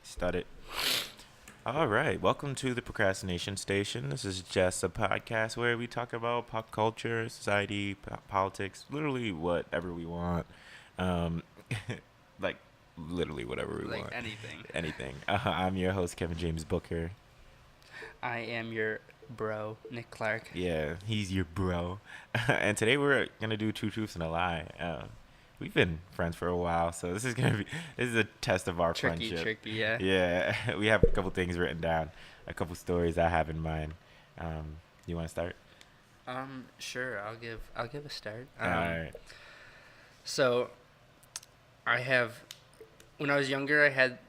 Started. All right. Welcome to the Procrastination Station. This is just a podcast where we talk about pop culture, society, politics, literally whatever we want. Um, like literally whatever we Like want. anything. Anything. I'm your host, Kevin James Booker. I am your bro, Nick Clark. Yeah, he's your bro. And today we're gonna do two truths and a lie. We've been friends for a while, so this is a test of our friendship. Tricky, yeah. Yeah, we have a couple things written down, a couple stories I have in mind. You want to start? Sure. I'll give a start. All right. So, when I was younger, I had.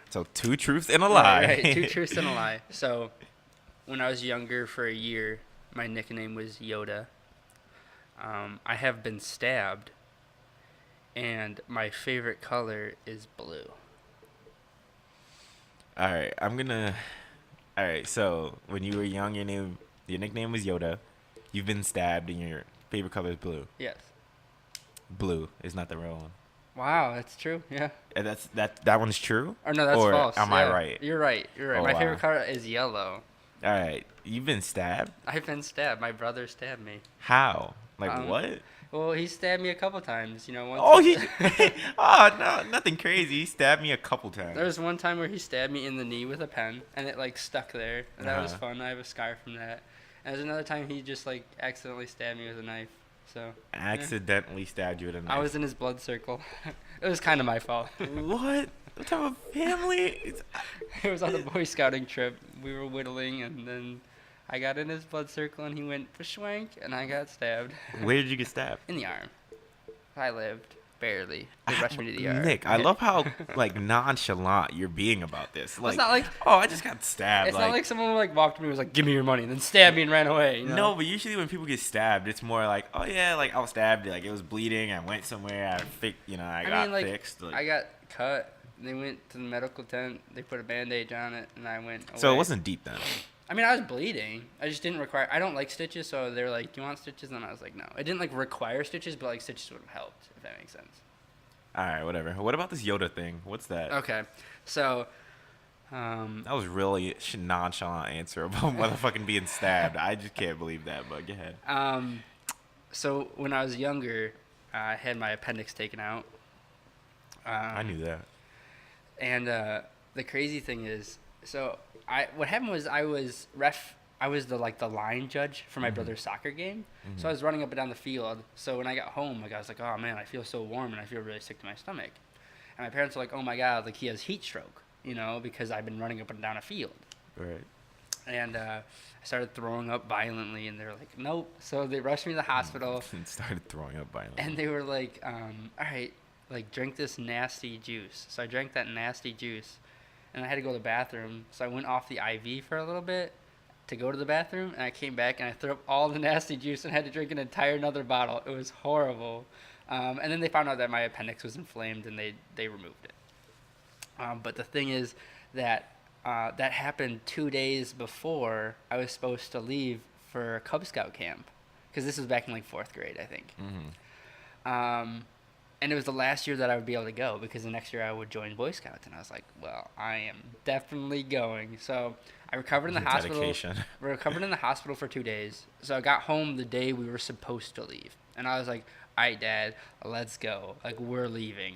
So two truths and a lie. Right, two truths and a lie. So, when I was younger for a year, my nickname was Yoda. I have been stabbed, and my favorite color is blue. All right, All right, so when you were young, your nickname was Yoda. You've been stabbed, and your favorite color is blue. Yes. Blue is not the real one. Wow, that's true. Yeah. And that one's true? Or no, that's or false. Am yeah. I right? You're right. Oh, My wow. favorite color is yellow. All right, you've been stabbed? I've been stabbed. My brother stabbed me. How? Like what? Well, he stabbed me a couple times. Once. Oh, oh no, nothing crazy. He stabbed me a couple times. There was one time where he stabbed me in the knee with a pen, and it like stuck there, and that was Uh-huh. fun. I have a scar from that. And there's another time he just like accidentally stabbed me with a knife. So. Accidentally stabbed you with a knife. I was in his blood circle. It was kind of my fault. What? What type of family? It was on the Boy Scouting trip. We were whittling, and then I got in his blood circle, and he went schwank, and I got stabbed. Where did you get stabbed? In the arm. I lived. Barely. They rushed me to the ER. Nick, I love how like nonchalant you're being about this. Like, It's not like oh, I just got stabbed. it's not like someone like walked to me and was like, "Give me your money," and then stabbed me and ran away. No, but usually when people get stabbed, it's more like, oh yeah, like I was stabbed, like it was bleeding, I went somewhere, I got fixed. Like, I got cut. They went to the medical tent. They put a bandage on it, and I went away. so it wasn't deep then. I mean, I was bleeding. I just didn't require. I don't like stitches, so they were like, "Do you want stitches?" And I was like, "No." It didn't like require stitches, but like stitches would have helped, if that makes sense. All right, whatever. What about this Yoda thing? What's that? Okay, so. That was really a nonchalant answer about motherfucking being stabbed. I just can't believe that, but go ahead. So when I was younger, I had my appendix taken out. I knew that. And the crazy thing is, what happened was I was the line judge for my brother's soccer game. Mm-hmm. So I was running up and down the field. So when I got home, I was like, oh man, I feel so warm and I feel really sick to my stomach. And my parents were like, oh my god, like he has heat stroke, because I've been running up and down a field. Right. And I started throwing up violently, and they were like, nope. So they rushed me to the hospital. And started throwing up violently. And they were like, all right, like drink this nasty juice. So I drank that nasty juice, and I had to go to the bathroom. So I went off the IV for a little bit to go to the bathroom, and I came back and I threw up all the nasty juice and had to drink an entire another bottle. It was horrible. And then they found out that my appendix was inflamed, and they removed it. But the thing is that that happened 2 days before I was supposed to leave for Cub Scout camp, because this was back in like 4th grade, I think. Mm-hmm. And it was the last year that I would be able to go, because the next year I would join Boy Scouts. And I was like, well, I am definitely going. So I recovered in the hospital. Dedication. Recovered in the hospital for 2 days. So I got home the day we were supposed to leave. And I was like, all right, Dad, let's go. Like, we're leaving.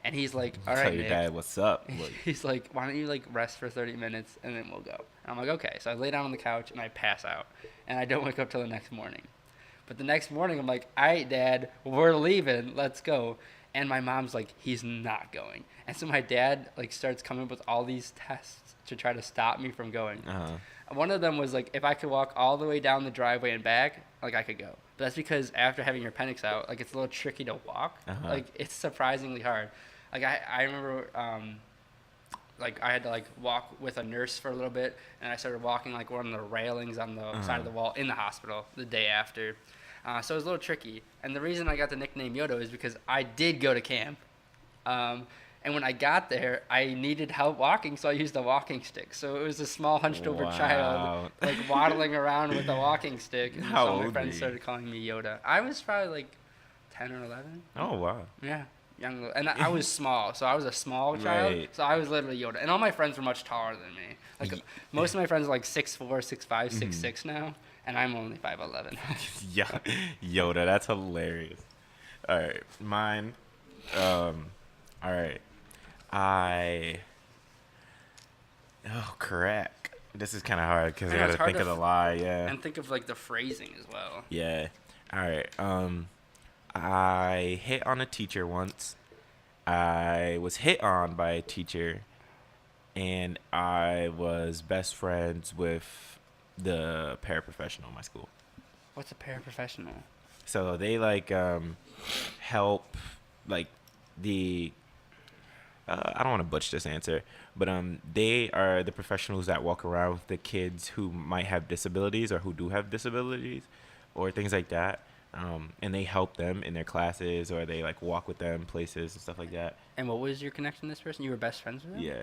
And he's like, all right, Tell your Nick. dad what's up. He's like, why don't you like rest for 30 minutes and then we'll go. And I'm like, okay. So I lay down on the couch and I pass out. And I don't wake up till the next morning. But the next morning, I'm like, all right, Dad, we're leaving. Let's go. And my mom's like, he's not going. And so my dad like starts coming up with all these tests to try to stop me from going. Uh-huh. One of them was like, if I could walk all the way down the driveway and back, like I could go. But that's because after having your appendix out, like it's a little tricky to walk. Uh-huh. Like it's surprisingly hard. Like I remember, like I had to like walk with a nurse for a little bit, and I started walking like one of the railings on the side of the wall in the hospital the day after. So it was a little tricky. And the reason I got the nickname Yoda is because I did go to camp. And when I got there, I needed help walking, so I used a walking stick. So it was a small hunched-over child, like waddling around with a walking stick. And How so my old friends were you? started calling me Yoda. I was probably like 10 or 11. Oh, wow. Yeah. young, and I was small, so I was a small child. Right. So I was literally Yoda, and all my friends were much taller than me. Like most of my friends are like 6'4", 6'5", 6'6" now, and I'm only 5'11". Yeah, Yoda, that's hilarious. All right, mine. All right, I. Oh, correct. This is kind of hard because I I know, got it's to hard think to of the lie. Yeah. And think of like the phrasing as well. Yeah. All right. I hit on a teacher once. I was hit on by a teacher, and I was best friends with the paraprofessional in my school. What's a paraprofessional? So they like help like the I don't want to butch this answer, but they are the professionals that walk around with the kids who might have disabilities or who do have disabilities or things like that. And they help them in their classes or they like walk with them places and stuff like that. And what was your connection to this person? You were best friends with him? Yeah.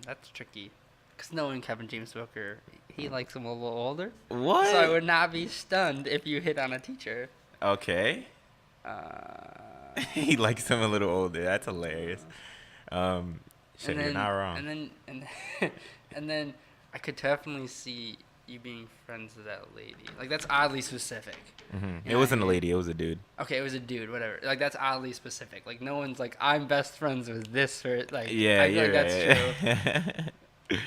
That's tricky. Because knowing Kevin James Booker, he likes him a little older. What? So I would not be stunned if you hit on a teacher. Okay. He likes him a little older. That's hilarious. Shit, you're not wrong. And then I could definitely see you being friends with that lady. Like that's oddly specific. It wasn't a lady. It was a dude. Okay, it was a dude. Whatever. Like that's oddly specific. Like no one's like I'm best friends with this or like. Yeah, I feel you're like right. that's true.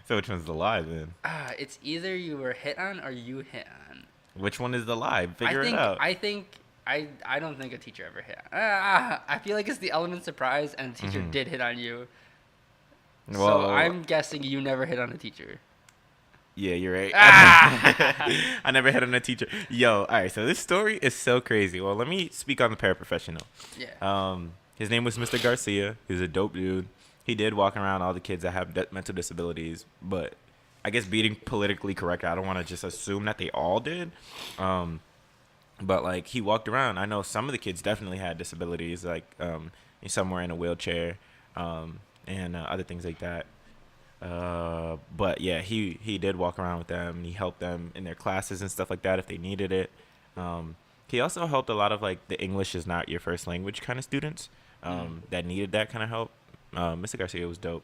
So which one's the lie then? It's either you were hit on or you hit on. Which one is the lie? Figure it out. I don't think a teacher ever hit. I feel like it's the element of surprise, and the teacher did hit on you. Well, So I'm guessing you never hit on a teacher. Yeah, you're right. I never hit on a teacher. Yo, all right. So this story is so crazy. Well, let me speak on the paraprofessional. Yeah. His name was Mr. Garcia. He was a dope dude. He did walk around all the kids that have mental disabilities, but I guess being politically correct, I don't want to just assume that they all did. But like he walked around. I know some of the kids definitely had disabilities, like some were in a wheelchair, and other things like that. But yeah, he did walk around with them. And he helped them in their classes and stuff like that if they needed it. He also helped a lot of like the English is not your first language kind of students that needed that kind of help. Mr. Garcia was dope.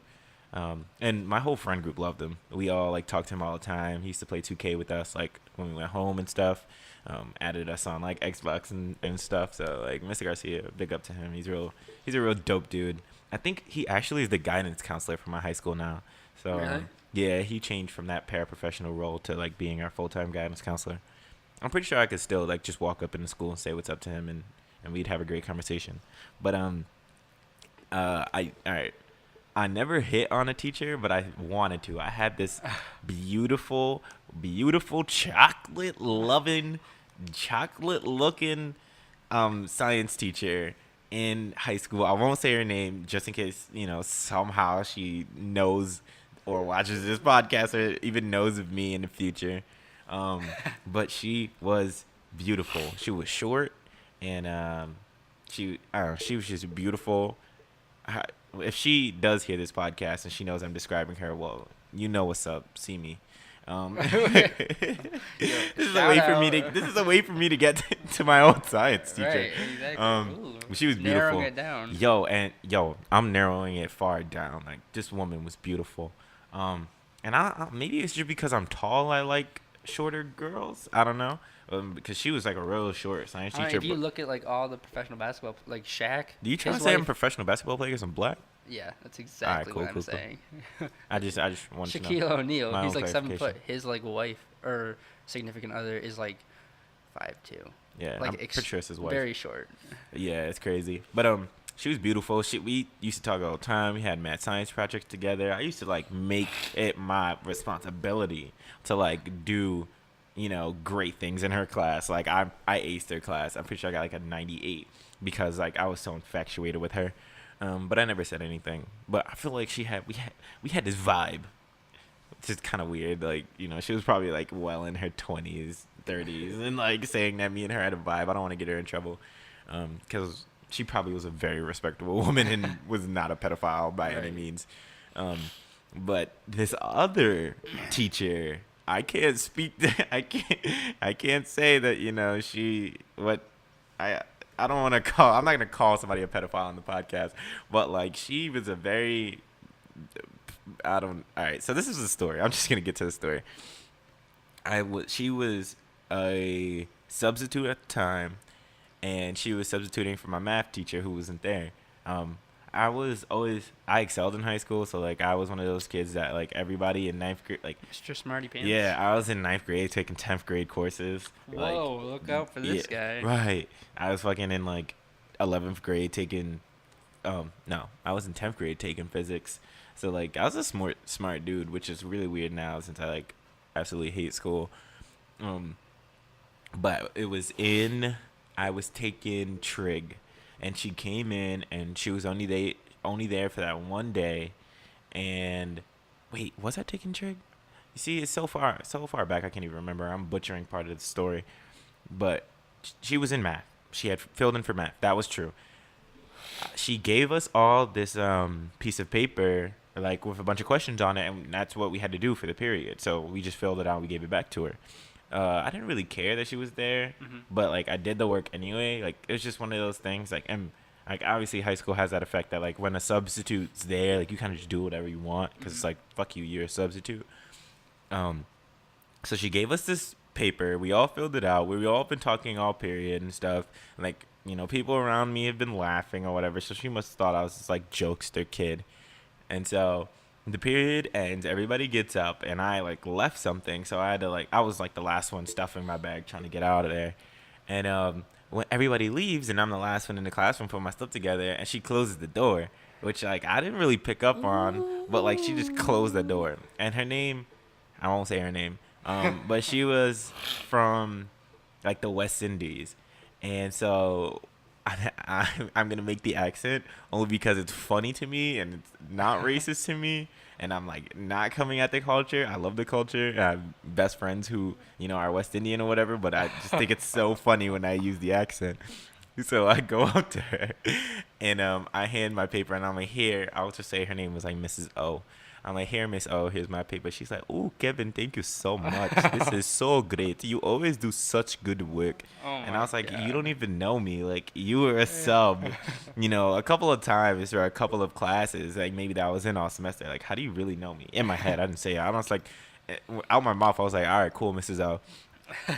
And my whole friend group loved him. We all like talked to him all the time. He used to play 2K with us like when we went home and stuff. Added us on like Xbox and stuff. So like Mr. Garcia, big up to him. He's a real dope dude. I think he actually is the guidance counselor for my high school now. So Really? yeah, he changed from that paraprofessional role to like being our full-time guidance counselor. I'm pretty sure I could still like just walk up in the school and say what's up to him and we'd have a great conversation. But I never hit on a teacher, but I wanted to. I had this beautiful chocolate-looking science teacher in high school. I won't say her name just in case, somehow she knows or watches this podcast or even knows of me in the future. But she was beautiful. She was short and she was just beautiful. If she does hear this podcast and she knows I'm describing her, well, you know what's up. See me. This is a way for me to get to my own science teacher. Right, exactly. She was beautiful. Narrowing it down. Yo, I'm narrowing it far down. Like this woman was beautiful. And I maybe it's just because I'm tall. I like shorter girls. I don't know. Because she was like a real short science teacher. If you look at like all the professional basketball, like Shaq. Do you try to say I'm a professional basketball player because I'm black? Yeah, that's exactly cool, what I'm cool. saying. I just wanted to know. Shaquille O'Neal, My he's own like 7 foot. clarification. His like wife or significant other is like 5'2". Yeah, Like I'm pretty sure it's his wife. Very short. Yeah, it's crazy. But she was beautiful. We used to talk all the time. We had mad science projects together. I used to like make it my responsibility to like do, great things in her class. Like I aced her class. I'm pretty sure I got like a 98 because like I was so infatuated with her. But I never said anything. But I feel like we had this vibe. It's just kind of weird. Like, she was probably like well in her 20s, 30s and like saying that me and her had a vibe. I don't want to get her in trouble. Because she probably was a very respectable woman and was not a pedophile by any means. But this other teacher, I can't speak. I can't say that I don't want to call. I'm not gonna call somebody a pedophile on the podcast, but like she was a very. I don't. All right, so this is the story. I'm just gonna get to the story. She was a substitute at the time, and she was substituting for my math teacher who wasn't there. Um, I excelled in high school, so like I was one of those kids that like everybody in ninth grade, like Mr. Smarty Pants. yeah, I was in ninth grade taking 10th grade courses. Whoa, look out for this guy. Right. I was fucking in like 11th grade taking, no, I was in 10th grade taking physics. So like I was a smart dude, which is really weird now since I like absolutely hate school. But I was taking trig, and she came in and she was only there for that one day. And wait, was I taking trig? You see, it's so far back I can't even remember. I'm butchering part of the story, but she was in math. She had filled in for math. That was true. She gave us all this piece of paper like with a bunch of questions on it, and that's what we had to do for the period. So we just filled it out. We gave it back to her. I didn't really care that she was there, but like I did the work anyway. Like it was just one of those things. Like like obviously high school has that effect that like when a substitute's there, like you kind of just do whatever you want because it's like fuck you, you're a substitute. So she gave us this paper. We all filled it out. We all been talking all period and stuff. Like people around me have been laughing or whatever. So she must have thought I was this like jokester kid. And so the period ends, everybody gets up, and I like left something, so I had to like I was like the last one stuffing my bag trying to get out of there. And when everybody leaves and I'm the last one in the classroom putting my stuff together, and she closes the door, which like I didn't really pick up on, but like she just closed the door. And her name, I won't say her name, but she was from like the West Indies. And so I'm going to make the accent only because it's funny to me and it's not racist to me. And I'm like not coming at the culture. I love the culture. I have best friends who, are West Indian or whatever, but I just think it's so funny when I use the accent. So I go up to her and I hand my paper and I'm like, here, I'll just say her name was like Mrs. O. I'm like, here, Miss O, here's my paper. She's like, oh, Kevin, thank you so much. This is so great. You always do such good work. And I was like, you don't even know me. Like, you were a sub, a couple of times or a couple of classes. Like, maybe that was in all semester. Like, how do you really know me? In my head, I didn't say it. I was like, out my mouth, I was like, all right, cool, Mrs. O.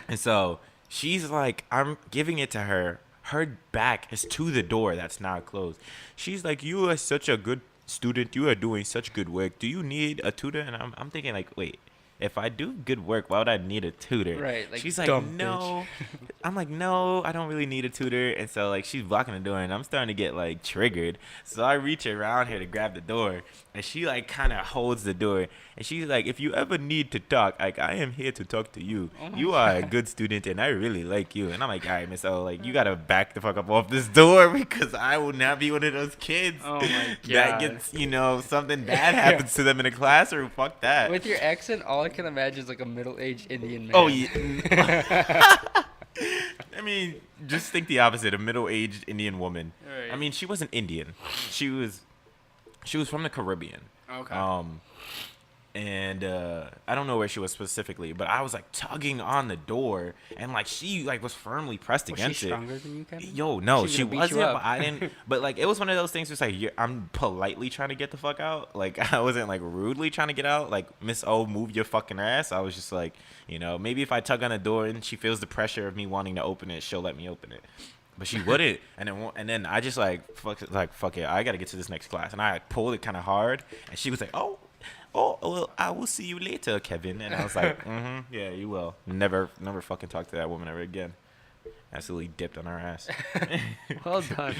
And so she's like, I'm giving it to her. Her back is to the door that's now closed. She's like, you are such a good student, you are doing such good work. Do you need a tutor? And I'm thinking like, wait, if I do good work, why would I need a tutor? Right. Like, she's like, no. I'm like, no, I don't really need a tutor. And so like she's blocking the door and I'm starting to get like triggered. So I reach around here to grab the door and she like kind of holds the door and she's like, if you ever need to talk, like I am here to talk to you. You are a good student and I really like you. And I'm like, all right, Miss O, like you gotta back the fuck up off this door because I will not be one of those kids that gets, something bad happens to them in a classroom. Fuck that. With your accent, all I can imagine is like a middle-aged Indian man. Oh yeah. I mean, just think the opposite. A middle-aged Indian woman. Right. I mean, she wasn't Indian. She was from the Caribbean. Okay. And I don't know where she was specifically, but I was like tugging on the door, and like she like was firmly pressed against it. Was she stronger than you, Kevin? Yo, no, she wasn't. But I didn't. But like it was one of those things. Where it's like I'm politely trying to get the fuck out. Like I wasn't like rudely trying to get out. Like Miss O, move your fucking ass. I was just like, maybe if I tug on the door and she feels the pressure of me wanting to open it, she'll let me open it. But she wouldn't, and then I just like fuck it. I gotta get to this next class, and I pulled it kind of hard, and she was like, oh, well, I will see you later, Kevin. And I was like, yeah, you will. Never fucking talk to that woman ever again. Absolutely dipped on her ass. Well done.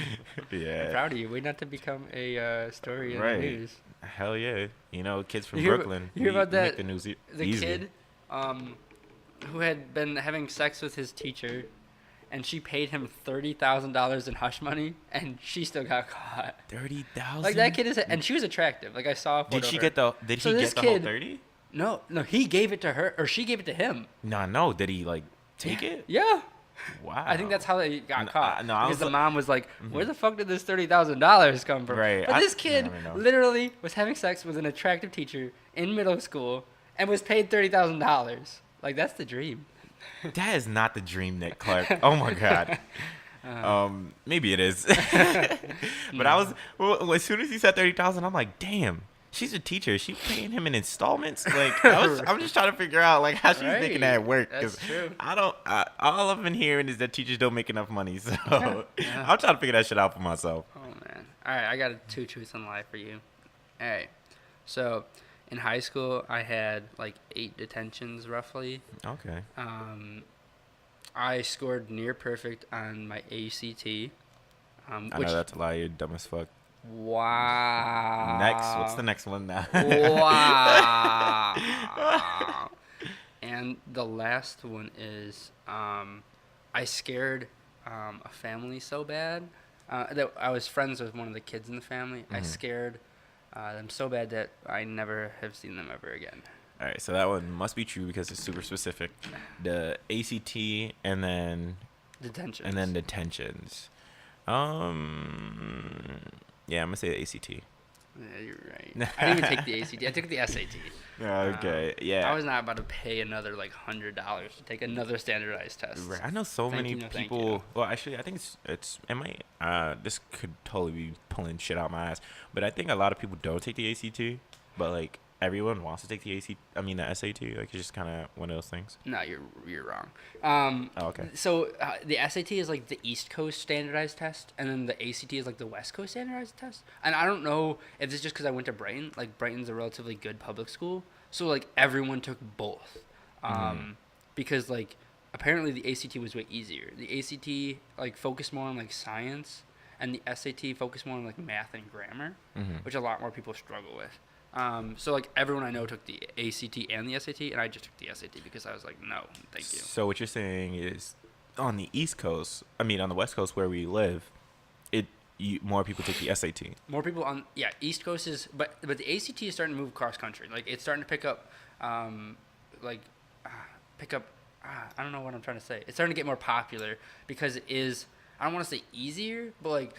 Yeah. I'm proud of you. Wait not to become a story in the news. Hell yeah. Kids from Brooklyn. You hear about that? Make the news the easy. Kid who had been having sex with his teacher, and she paid him $30,000 in hush money, and she still got caught. 30,000. Like that kid is, and she was attractive. Like I saw a photo. Did he get the whole 30? No, he gave it to her, or she gave it to him. No. Did he like take it? Yeah. Wow. I think that's how they got caught. Because the mom was like, where the fuck did this $30,000 come from? Right. But this kid literally was having sex with an attractive teacher in middle school and was paid $30,000. Like that's the dream. That is not the dream, Nick Clark. Oh my God. Maybe it is. But I was No. as soon as he said 30,000, I'm like, damn. She's a teacher. Is she paying him in installments? Like, I'm just trying to figure out like how she's making that Right. work. Because That's true. I don't. All I've been hearing is that teachers don't make enough money. So Yeah. I'm trying to figure that shit out for myself. Oh man. All right, I got two truths and a lie for you. All right. So, in high school, I had like 8 detentions roughly. Okay. I scored near perfect on my ACT. I Which know that's a lie. You're dumb as fuck. wow. Next, what's the next one now? Wow. And the last one is I scared a family so bad that I was friends with one of the kids in the family. I scared them so bad that I never have seen them ever again. All right, so that one must be true because it's super specific. The ACT and then Detention. detentions. Yeah, I'm gonna say the ACT. Yeah, you're right. I didn't even take the ACT. I took the SAT. Okay, yeah. I was not about to pay another like $100 to take another standardized test. Right. I know so Thank many you, no thank people. you. Well, actually, I think it might. This could totally be pulling shit out my ass, but I think a lot of people don't take the ACT, but like everyone wants to take the ACT. I mean the SAT. Like it's just kind of one of those things. No, you're wrong. Oh, okay. So the SAT is like the East Coast standardized test, and then the ACT is like the West Coast standardized test. And I don't know if it's just because I went to Brighton. Like Brighton's a relatively good public school, so like everyone took both, because like apparently the ACT was way easier. The ACT like focused more on like science, and the SAT focused more on like math and grammar, which a lot more people struggle with. So like everyone I know took the ACT and the SAT, and I just took the SAT because I was like, no, thank you. So what you're saying is, on the East Coast, on the West Coast where we live, more people take the SAT. More people on East Coast is, but the ACT is starting to move cross country. Like it's starting to pick up, I don't know what I'm trying to say. It's starting to get more popular because it is. I don't want to say easier, but like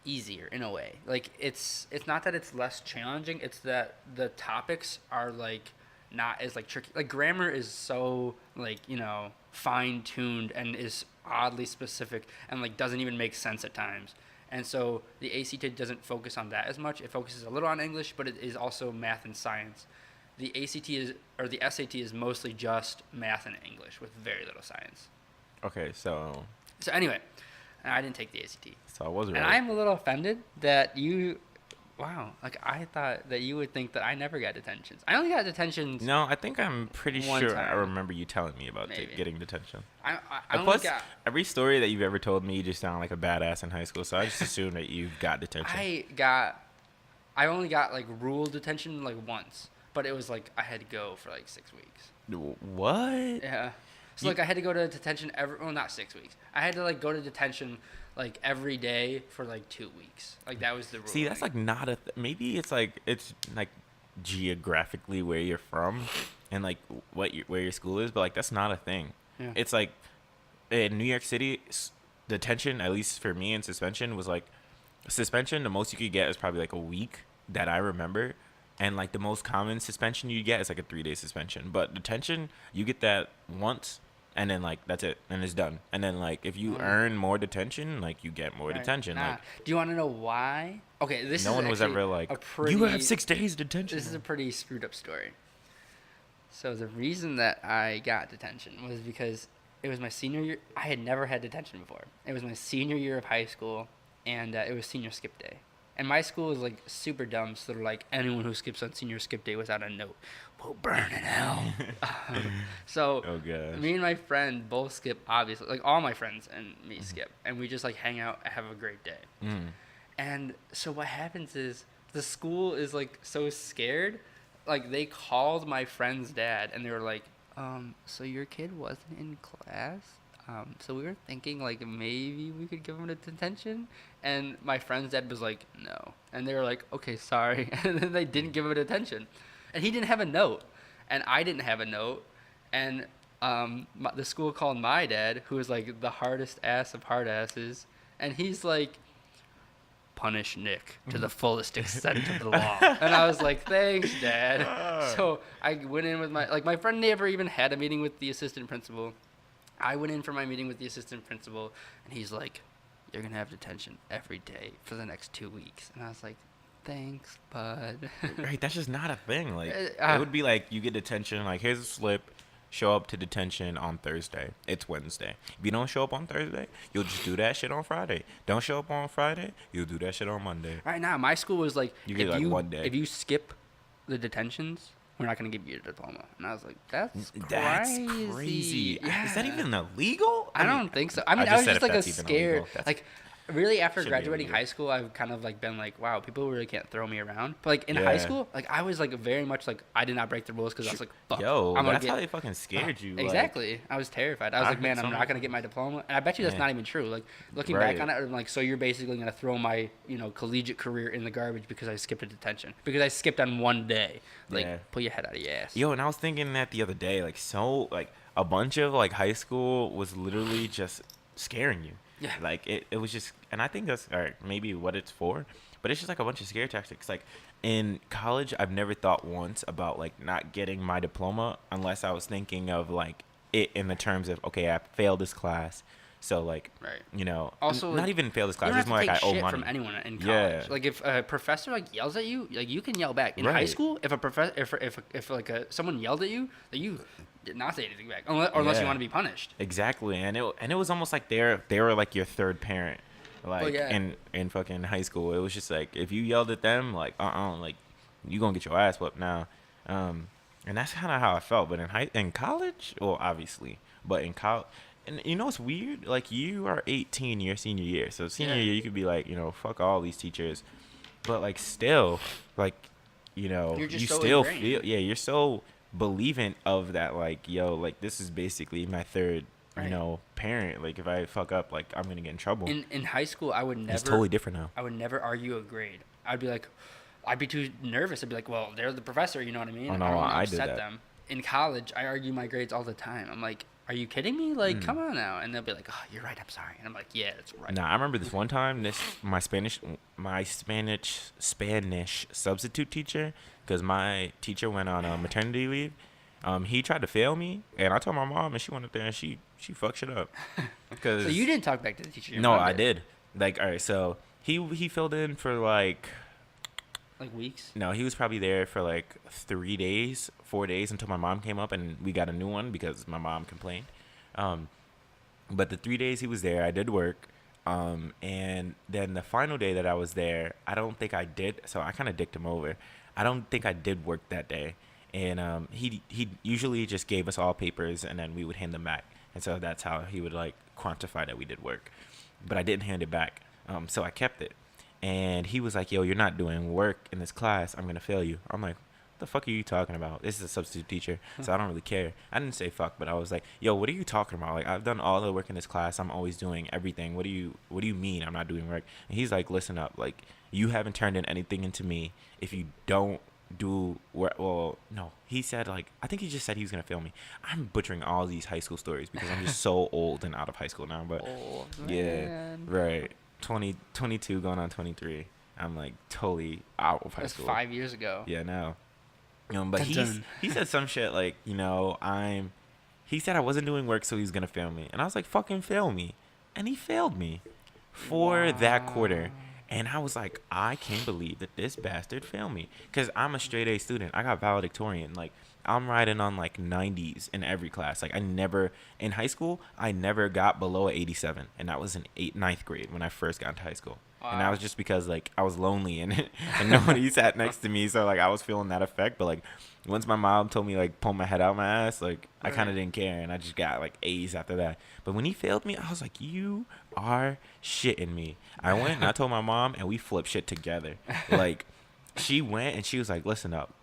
easier in a way. Like it's not that it's less challenging. It's that the topics are like not as like tricky. Like grammar is so like fine tuned and is oddly specific and like doesn't even make sense at times. And so the ACT doesn't focus on that as much. It focuses a little on English, but it is also math and science. The the SAT is mostly just math and English with very little science. Okay, so anyway, I didn't take the ACT. I was right. And I'm a little offended that like I thought that you would think that I never got detentions. I only got detentions. No, I think I'm pretty one sure I time. remember you telling me about Maybe. getting detention. I And only plus, got. every story that you've ever told me, you just sound like a badass in high school. So I just assumed that you got detention. I only got like rule detention like once, but it was like I had to go for like 6 weeks. What? Yeah. So like I had to go to detention not 6 weeks. I had to like go to detention like every day for like 2 weeks. Like that was the rule. See, that's like not a. Maybe it's like geographically where you're from, and like where your school is, but like that's not a thing. Yeah. It's like in New York City, detention, at least for me, and suspension was like suspension. The most you could get is probably like a week that I remember, and like the most common suspension you get is like a 3-day suspension. But detention, you get that once. And then like that's it, and it's done. And then like if you earn more detention, like you get more detention. Nah. Like Do you want to know why? Okay, this no is one was actually ever like, a pretty, you have 6 days detention. This is a pretty screwed up story. So the reason that I got detention was because it was my senior year. I had never had detention before. It was my senior year of high school, and it was senior skip day. And my school is like super dumb, so they're like anyone who skips on senior skip day without a note will burn in hell. So Oh gosh. me and my friend both skip, obviously, like all my friends and me skip, and we just like hang out and have a great day. And so what happens is the school is like so scared, like they called my friend's dad and they were like, so your kid wasn't in class? So we were thinking like maybe we could give him a detention, and my friend's dad was like, no, and they were like, okay, sorry, and then they didn't give him a detention, and he didn't have a note, and I didn't have a note, and the school called my dad, who is like the hardest ass of hard asses, and he's like, punish Nick to the fullest extent of the law. And I was like, thanks, Dad. So I went in with my friend never even had a meeting with the assistant principal. I went in for my meeting with the assistant principal, and he's like, "You're gonna have detention every day for the next 2 weeks." And I was like, "Thanks, bud." Right, that's just not a thing. Like, Uh, it uh, would be like you get detention, like, here's a slip, show up to detention on Thursday. It's Wednesday. If you don't show up on Thursday, you'll just do that shit on Friday. Don't show up on Friday, you'll do that shit on Monday. right now, my school was like, You get, like, one day. if you skip the detentions, we're not gonna give you a diploma. And I was like, that's That's crazy. crazy. Yeah. Is that even illegal? I mean, don't think so. I mean, I I just was said just if like a that's even scared, illegal. That's- like, really after should be graduating illegal. high school, I've kind of like been like, wow, people really can't throw me around. But like in Yeah. high school, like I was like very much like I did not break the rules because I was like, fuck, Yo, I'm gonna that's get how they fucking scared you. Like, exactly. I was terrified. I was I like, man, heard I'm not some- gonna get my diploma. And I bet you that's Yeah. not even true. Like looking Right. back on it, I'm like, so you're basically gonna throw my collegiate career in the garbage because I skipped a detention because I skipped on one day. Like, Yeah. pull your head out of your ass. Yo, and I was thinking that the other day, like a bunch of like high school was literally just scaring you. Yeah. Like it was just, and I think that's maybe what it's for, but it's just like a bunch of scare tactics. Like in college, I've never thought once about like not getting my diploma unless I was thinking of like it in the terms of, okay, I failed this class, so like, Right. Also, not like, even fail this You class. don't It's have more to like take I owe shit money from anyone in college. Yeah. Like if a professor like yells at you, like you can yell back. In high Right. school, if a professor, if like someone yelled at you, like you did not say anything back, unless you Yeah. want to be punished. Exactly, and it was almost like they were like your third parent, like yeah. in fucking high school. It was just like if you yelled at them, like like you gonna get your ass whooped now, and that's kind of how I felt. But in college, well, obviously, but in college, and you know what's weird? Like you are 18 your senior year, so senior Yeah. year you could be like fuck all these teachers, but like still like You're just you so still ingrained. feel you're so believing of that, like like this is basically my third Right. parent. Like if I fuck up, like I'm gonna get in trouble. In high school, I would never. It's totally different now. I would never argue a grade. I'd be like, I'd be too nervous. I'd be like, well, they're the professor. You know what I mean? Oh, no, I don't want to I did upset that. them. In college, I argue my grades all the time. I'm like, are you kidding me? Like, come on now. And they'll be like, oh, you're right. I'm sorry. And I'm like, yeah, that's right. Nah, I remember this one time. My Spanish substitute teacher, because my teacher went on maternity leave. He tried to fail me, and I told my mom, and she went up there and she fucked shit up. Cause So you didn't talk back to the teacher? Your no, mom I did. Like, all right, so he filled in for like. Like weeks? No, he was probably there for like 3 days, 4 days until my mom came up and we got a new one because my mom complained. But the 3 days he was there, I did work. And then the final day that I was there, I don't think I did. So I kind of dicked him over. I don't think I did work that day. And he usually just gave us all papers and then we would hand them back. And so that's how he would like quantify that we did work. But I didn't hand it back. So I kept it. And he was like, yo, you're not doing work in this class. I'm going to fail you. I'm like, what the fuck are you talking about? This is a substitute teacher, so I don't really care. I didn't say fuck, but I was like, yo, what are you talking about? Like, I've done all the work in this class. I'm always doing everything. What do you mean I'm not doing work? And he's like, listen up. Like, you haven't turned in anything into me. If you don't do work, well, no. He said, like, I think he just said he was going to fail me. I'm butchering all these high school stories because I'm just so old and out of high school now. But, Oh, yeah, man. right. 22 going on 23. I'm like totally out of high That's school. 5 years ago. Yeah, no. But Dun, dun. he said some shit like, he said I wasn't doing work, so he was gonna fail me, and I was like, fucking fail me, and he failed me for that quarter, and I was like, I can't believe that this bastard failed me, cause I'm a straight A student. I got valedictorian. Like I'm riding on like 90s in every class. Like in high school, I never got below a 87, and that was in ninth grade when I first got into high school. And that Wow. was just because like I was lonely and and nobody sat next to me, so like I was feeling that effect. But like once my mom told me like pull my head out my ass, like I kind of didn't care, and I just got like A's after that. But when he failed me, I was like, you are shitting me. I went and I told my mom, and we flipped shit together. Like she went and she was like, listen up,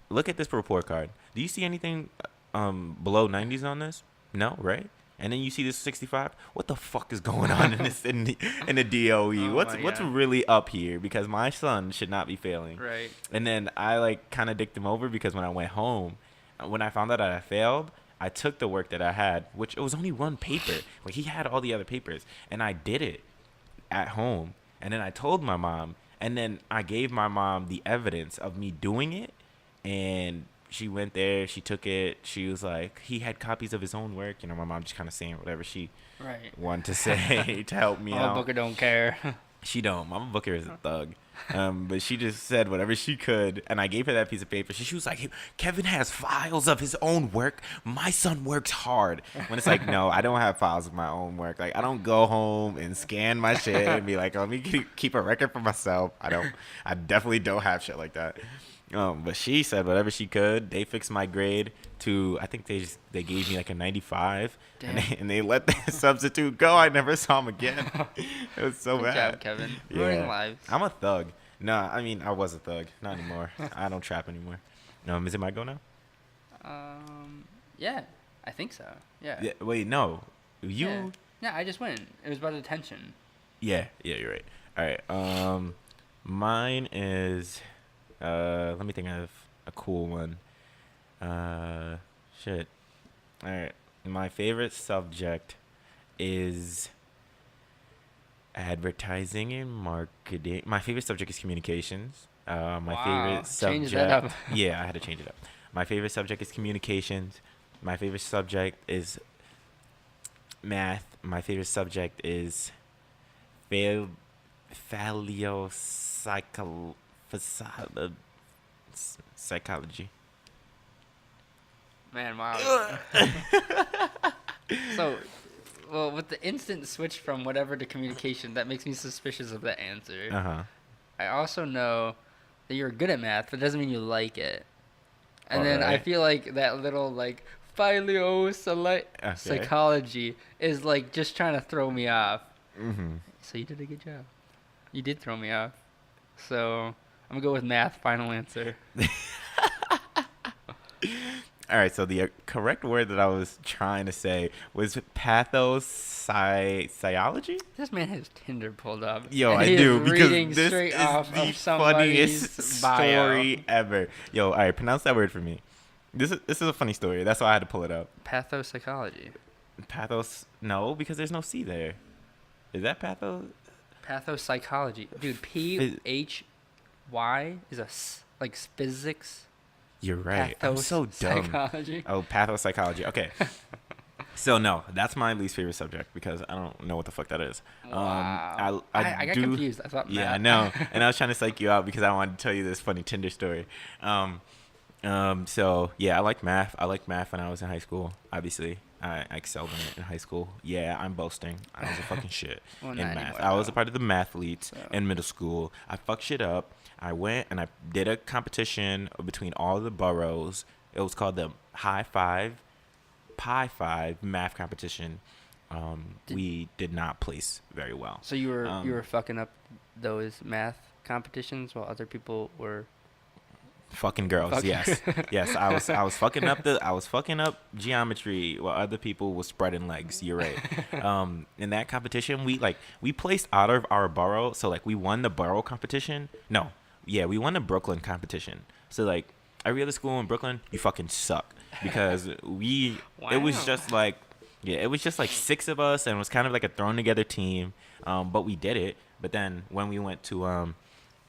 look at this report card. Do you see anything below 90s on this? No, right? And then you see this 65. What the fuck is going on in this in the DOE? Oh What's my what's God. really up here? Because my son should not be failing. Right. And then I like kind of dicked him over because when I went home, when I found out that I failed, I took the work that I had, which it was only one paper. Like he had all the other papers, and I did it at home. And then I told my mom, and then I gave my mom the evidence of me doing it, and she went there. She took it. She was like, he had copies of his own work. You know, my mom just kind of saying whatever she Right. wanted to say to help me Mama out. Booker don't care. She don't. Mama Booker is a thug. But she just said whatever she could, and I gave her that piece of paper. She was like, hey, Kevin has files of his own work. My son works hard. When it's like, no, I don't have files of my own work. Like, I don't go home and scan my shit and be like, let me keep a record for myself. I definitely don't have shit like that. But she said whatever she could. They fixed my grade to, I think they gave me like a 95, and they let the substitute go. I never saw him again. It was so Good bad. job, Kevin. Ruining lives. I'm a thug. No, I mean I was a thug. Not anymore. I don't trap anymore. Is it my go now? Yeah, I think so. Yeah. Yeah. Wait, no. You. Yeah. Yeah, I just went. It was about detention. Yeah. Yeah, you're right. All right. Mine is. Let me think of a cool one. Shit. All right. My favorite subject is advertising and marketing. My favorite subject is communications. My Wow. favorite subject. Change that up. Yeah, I had to change it up. My favorite subject is communications. My favorite subject is math. My favorite subject is psychology. Man, wow. So, well, with the instant switch from whatever to communication, that makes me suspicious of the answer. Uh-huh. I also know that you're good at math, but it doesn't mean you like it. And then I Alright. feel like that little, like, psychology is, like, just trying to throw me off. Mm-hmm. So you did a good job. You did throw me off. So I'm going to go with math, final answer. All right, so the correct word that I was trying to say was pathopsychology. This man has Tinder pulled up. Yo, and I he do, is because reading this straight is off the of somebody's funniest bio. story ever. Yo, all right, pronounce that word for me. This is a funny story. That's why I had to pull it up. Pathopsychology. Pathos? No, because there's no C there. Is that patho? Pathopsychology. Dude, PHY is like physics. You're right. I'm so dumb. Pathopsychology. Oh, pathopsychology. Okay. So no, that's my least favorite subject because I don't know what the fuck that is. Wow. I got confused. I thought Yeah, I math. know. And I was trying to psych you out because I wanted to tell you this funny Tinder story. So yeah, I like math. I liked math when I was in high school. Obviously, I excelled in it in high school. Yeah, I'm boasting. I was a fucking shit Well, in not math. anymore, I was a though. part of the mathletes So. in middle school. I fucked shit up. I went and I did a competition between all the boroughs. It was called the Pi 5 math competition. We did not place very well. So you were fucking up those math competitions while other people were. Fucking girls, Fuck. yes, yes. I was fucking up geometry while other people was spreading legs. You're right. In that competition, we placed out of our borough, so like we won the borough competition. No, yeah, we won the Brooklyn competition. So like every other school in Brooklyn, you fucking suck because it was Wow. just like it was just like 6 of us and it was kind of like a thrown together team. But we did it. But then when we went to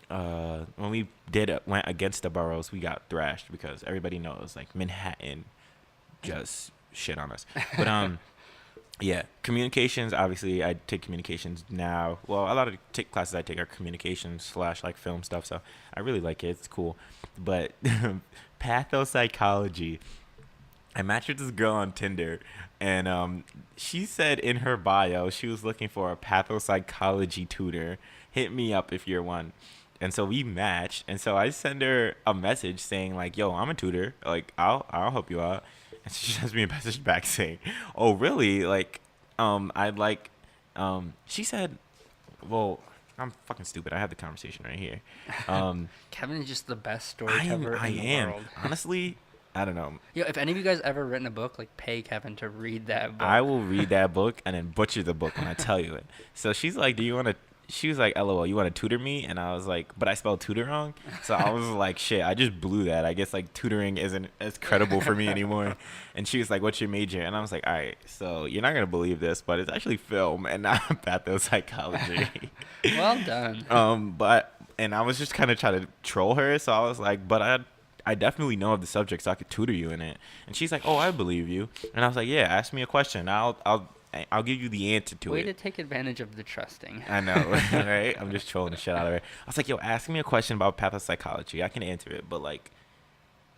went against the boroughs, we got thrashed because everybody knows like Manhattan just shit on us. But yeah, communications. Obviously, I take communications now. Well, a lot of classes I take are communications / like film stuff. So I really like it. It's cool. But pathopsychology. I matched with this girl on Tinder, and she said in her bio she was looking for a pathopsychology tutor. Hit me up if you're one. And so we matched, and so I send her a message saying like, "Yo, I'm a tutor. Like, I'll help you out." And she sends me a message back saying, "Oh, really? Like, I'd like." She said, "Well, I'm fucking stupid. I have the conversation right here." Kevin is just the best storyteller I in the am world. honestly. I don't know. Yo, if any of you guys ever written a book, like pay Kevin to read that book. I will read that book and then butcher the book when I tell you it. So she's like, "Do you want to?" She was like, "LOL, you want to tutor me?" And I was like, "But I spelled tutor wrong." So I was like, "Shit, I just blew that. I guess like tutoring isn't as credible for me anymore." And she was like, "What's your major?" And I was like, "All right, so you're not gonna believe this, but it's actually film and not pathopsychology." Well done. And I was just kind of trying to troll her. So I was like, "But I definitely know of the subject, so I could tutor you in it. And she's like, oh, I believe you. And I was like, yeah, ask me a question. I'll give you the answer to Way it. to take advantage of the trusting. I know, right? I'm just trolling the shit out of her. I was like, yo, ask me a question about pathopsychology. I can answer it, but like,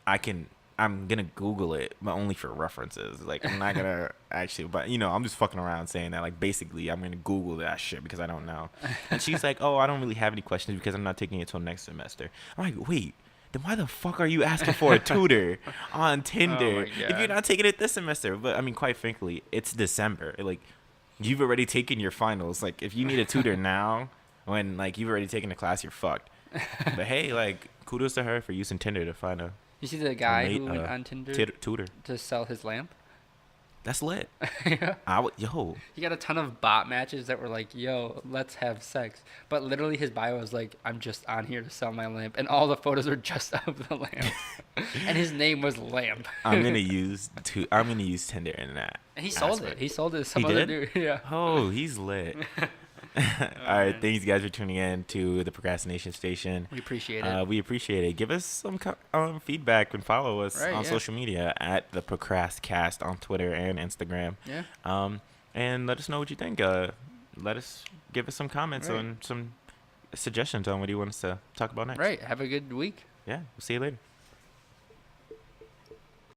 I'm gonna Google it, but only for references. Like, I'm not gonna actually, but I'm just fucking around saying that. Like, basically, I'm gonna Google that shit because I don't know. And she's like, oh, I don't really have any questions because I'm not taking it till next semester. I'm like, wait. Then why the fuck are you asking for a tutor on Oh Tinder my if you're god. not taking it this semester? But I mean, quite frankly, it's December. Like, you've already taken your finals. Like, if you need a tutor now, when like you've already taken the class, you're fucked. But hey, like, kudos to her for using Tinder to find You see the a guy mate, who went on Tinder tutor. to sell his lamp? That's lit. Yeah. Yo, He got a ton of bot matches that were like, yo, let's have sex. But literally his bio was like, I'm just on here to sell my lamp. And all the photos were just of the lamp. And his name was Lamp. I'm gonna use Tinder in that. And he sold aspect. it. He sold it to some He other did? dude. Yeah. Oh, he's lit. Oh, All right, man. thanks guys for tuning in to the Procrastination Station. We appreciate it. We appreciate it. Give us some feedback and follow us Right, on yeah. social media at the Procrastcast on Twitter and Instagram. Yeah. And let us know what you think. Give us some comments Right. on some suggestions on what you want us to talk about next. Right. Have a good week. Yeah, we'll see you later.